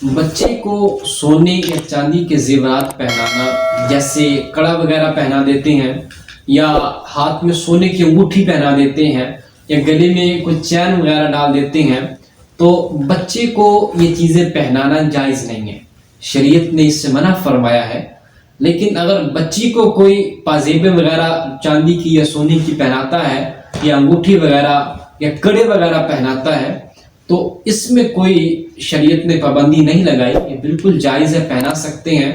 بچے کو سونے یا چاندی کے زیورات پہنانا، جیسے کڑا وغیرہ پہنا دیتے ہیں یا ہاتھ میں سونے کی انگوٹھی پہنا دیتے ہیں یا گلے میں کوئی چین وغیرہ ڈال دیتے ہیں، تو بچے کو یہ چیزیں پہنانا جائز نہیں ہے، شریعت نے اس سے منع فرمایا ہے۔ لیکن اگر بچی کو کوئی پازیبیں وغیرہ چاندی کی یا سونے کی پہناتا ہے یا انگوٹھی وغیرہ یا کڑے وغیرہ پہناتا ہے تو اس میں کوئی شریعت نے پابندی نہیں لگائی، یہ بالکل جائز ہے، پہنا سکتے ہیں،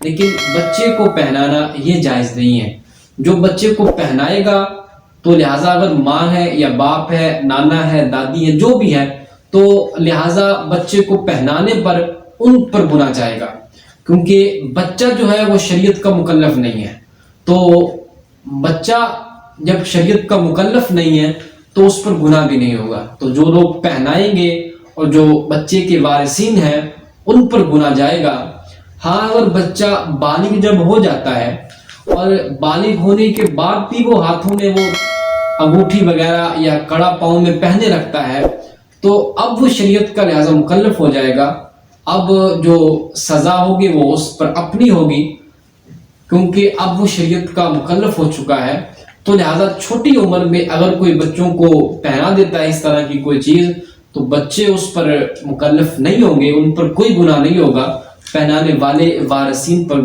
لیکن بچے کو پہنانا یہ جائز نہیں ہے۔ جو بچے کو پہنائے گا تو لہٰذا اگر ماں ہے یا باپ ہے، نانا ہے، دادی ہے، جو بھی ہے، تو لہٰذا بچے کو پہنانے پر ان پر گناہ جائے گا، کیونکہ بچہ جو ہے وہ شریعت کا مکلف نہیں ہے۔ تو بچہ جب شریعت کا مکلف نہیں ہے تو اس پر گناہ بھی نہیں ہوگا، تو جو لوگ پہنائیں گے اور جو بچے کے وارثین ہیں ان پر گناہ جائے گا۔ ہاں، اگر بچہ بالغ جب ہو جاتا ہے اور بالغ ہونے کے بعد بھی وہ ہاتھوں میں وہ انگوٹھی وغیرہ یا کڑا پاؤں میں پہنے رکھتا ہے تو اب وہ شریعت کا لہٰذا مکلف ہو جائے گا۔ اب جو سزا ہوگی وہ اس پر اپنی ہوگی، کیونکہ اب وہ شریعت کا مکلف ہو چکا ہے۔ تو لہٰذا چھوٹی عمر میں اگر کوئی بچوں کو پہنا دیتا ہے اس طرح کی کوئی چیز تو بچے اس پر مکلف نہیں ہوں گے، ان پر کوئی گناہ نہیں ہوگا، پہنانے والے وارثین پر